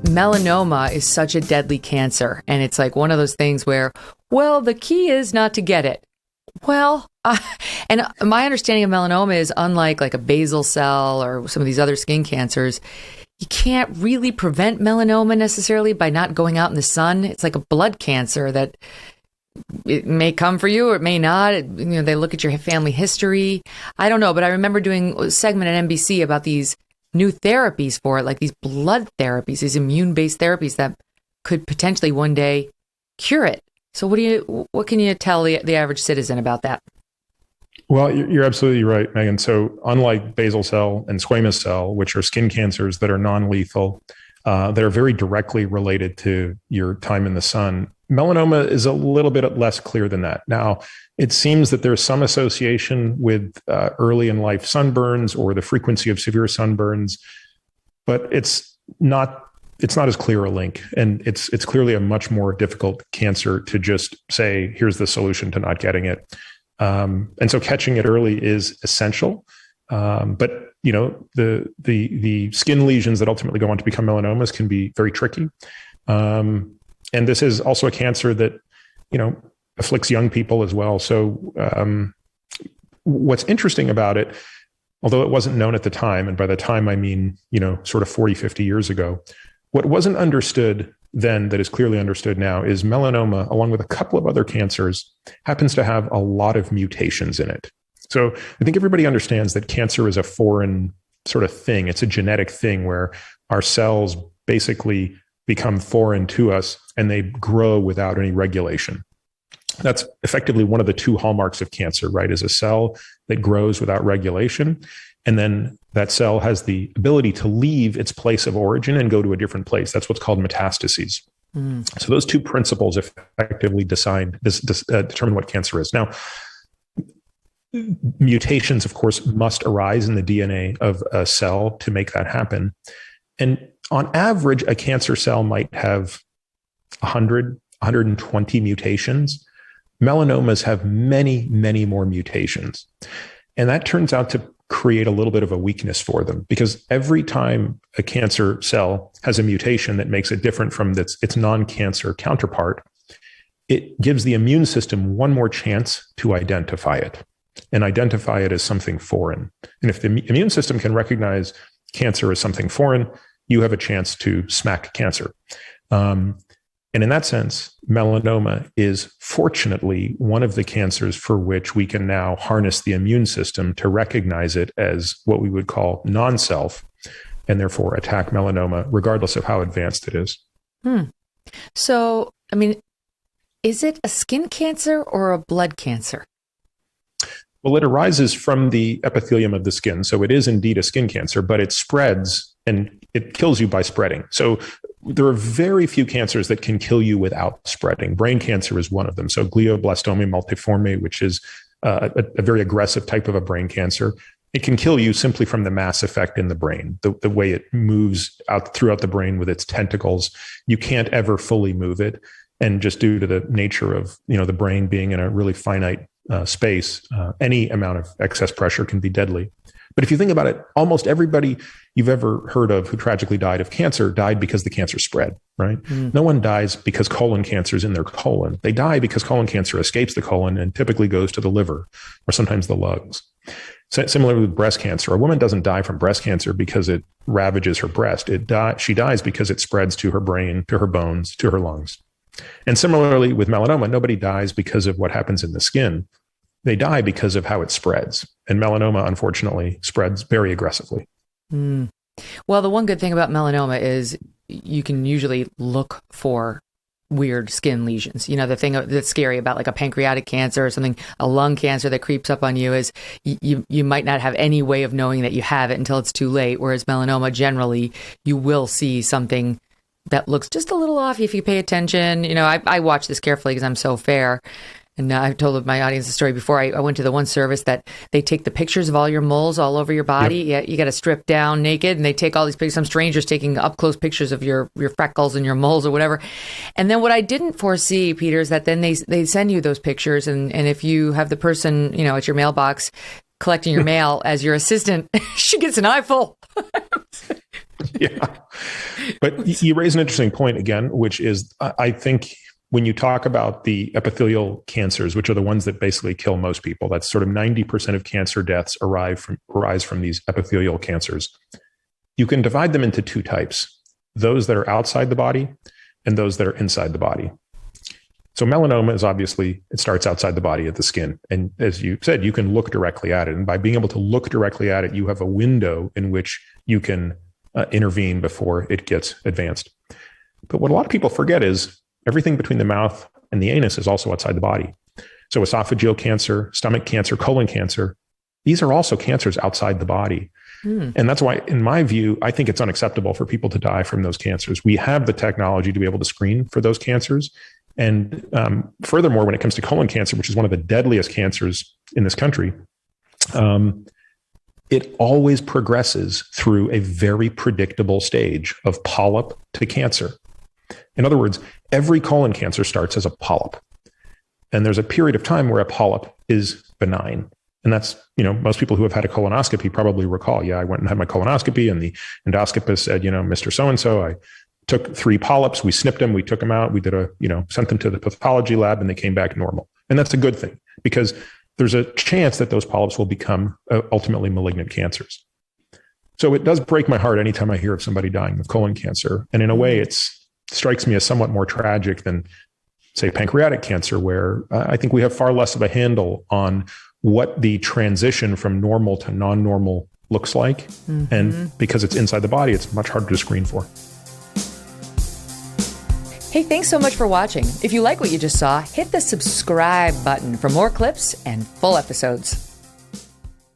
melanoma is such a deadly cancer. And it's like one of those things where, well, the key is not to get it. Well, and my understanding of melanoma is unlike like a basal cell or some of these other skin cancers, you can't really prevent melanoma necessarily by not going out in the sun. It's like a blood cancer that it may come for you or it may not. They look at your family history. I don't know, but I remember doing a segment at NBC about these new therapies for it, like these blood therapies, these immune-based therapies that could potentially one day cure it. So what can you tell the average citizen about that? Well, you're absolutely right, Megan. So unlike basal cell and squamous cell, which are skin cancers that are non-lethal, that are very directly related to your time in the sun, melanoma is a little bit less clear than that. Now, it seems that there's some association with early in life sunburns or the frequency of severe sunburns, but it's not as clear a link. And it's clearly a much more difficult cancer to just say, here's the solution to not getting it. And so catching it early is essential. But the skin lesions that ultimately go on to become melanomas can be very tricky. And this is also a cancer that, afflicts young people as well. So what's interesting about it, although it wasn't known at the time, and by the time I mean, sort of 40, 50 years ago, what wasn't understood then that is clearly understood now is melanoma, along with a couple of other cancers, happens to have a lot of mutations in it. So I think everybody understands that cancer is a foreign sort of thing. It's a genetic thing where our cells basically become foreign to us and they grow without any regulation. That's effectively one of the two hallmarks of cancer, right? Is a cell that grows without regulation. And then that cell has the ability to leave its place of origin and go to a different place. That's what's called metastases. So those two principles effectively determine what cancer is. Now, mutations, of course, must arise in the DNA of a cell to make that happen. And on average, a cancer cell might have 100, 120 mutations. Melanomas have many, many more mutations. And that turns out to create a little bit of a weakness for them, because every time a cancer cell has a mutation that makes it different from its non-cancer counterpart, it gives the immune system one more chance to identify it and identify it as something foreign. And if the immune system can recognize cancer as something foreign, you have a chance to smack cancer. And in that sense, melanoma is fortunately one of the cancers for which we can now harness the immune system to recognize it as what we would call non-self, and therefore attack melanoma regardless of how advanced it is. So, is it a skin cancer or a blood cancer? Well, it arises from the epithelium of the skin. So it is indeed a skin cancer, but it spreads and it kills you by spreading. So there are very few cancers that can kill you without spreading. Brain cancer is one of them. So glioblastoma multiforme, which is a very aggressive type of a brain cancer, it can kill you simply from the mass effect in the brain, the way it moves out throughout the brain with its tentacles. You can't ever fully move it. And just due to the nature of, the brain being in a really finite space, any amount of excess pressure can be deadly. But if you think about it, almost everybody you've ever heard of who tragically died of cancer died because the cancer spread, right? No one dies because colon cancer is in their colon. They die because colon cancer escapes the colon and typically goes to the liver or sometimes the lungs. So, similarly with breast cancer, a woman doesn't die from breast cancer because it ravages her breast. She dies because it spreads to her brain, to her bones, to her lungs. And similarly with melanoma, nobody dies because of what happens in the skin. They die because of how it spreads. And melanoma, unfortunately, spreads very aggressively. Well, the one good thing about melanoma is you can usually look for weird skin lesions. The thing that's scary about like a pancreatic cancer or something, a lung cancer that creeps up on you is you might not have any way of knowing that you have it until it's too late. Whereas melanoma, generally, you will see something that looks just a little off if you pay attention. I watch this carefully because I'm so fair. And I've told my audience the story before. I went to the one service that they take the pictures of all your moles all over your body. Yep. Yeah, you got to strip down naked, and they take all these pictures. Some strangers taking up close pictures of your freckles and your moles or whatever. And then what I didn't foresee, Peter, is that then they send you those pictures, and if you have the person at your mailbox collecting your mail as your assistant, she gets an eyeful. Yeah. But you raise an interesting point again, which is I think when you talk about the epithelial cancers, which are the ones that basically kill most people, that's sort of 90% of cancer deaths arise from these epithelial cancers. You can divide them into two types, those that are outside the body and those that are inside the body. So melanoma is obviously, it starts outside the body at the skin. And as you said, you can look directly at it. And by being able to look directly at it, you have a window in which you can intervene before it gets advanced. But what a lot of people forget is everything between the mouth and the anus is also outside the body. So esophageal cancer, stomach cancer, colon cancer, these are also cancers outside the body. And that's why, in my view, I think it's unacceptable for people to die from those cancers. We have the technology to be able to screen for those cancers. And furthermore, when it comes to colon cancer, which is one of the deadliest cancers in this country, it always progresses through a very predictable stage of polyp to cancer. In other words, every colon cancer starts as a polyp. And there's a period of time where a polyp is benign. And that's, most people who have had a colonoscopy probably recall, I went and had my colonoscopy and the endoscopist said, Mr. So-and-so, I took 3 polyps, we snipped them, we took them out, we did sent them to the pathology lab and they came back normal. And that's a good thing because there's a chance that those polyps will become ultimately malignant cancers. So it does break my heart anytime I hear of somebody dying of colon cancer. And in a way, it strikes me as somewhat more tragic than, say, pancreatic cancer, where I think we have far less of a handle on what the transition from normal to non-normal looks like. Mm-hmm. And because it's inside the body, it's much harder to screen for. Hey, thanks so much for watching. If you like what you just saw, hit the subscribe button for more clips and full episodes.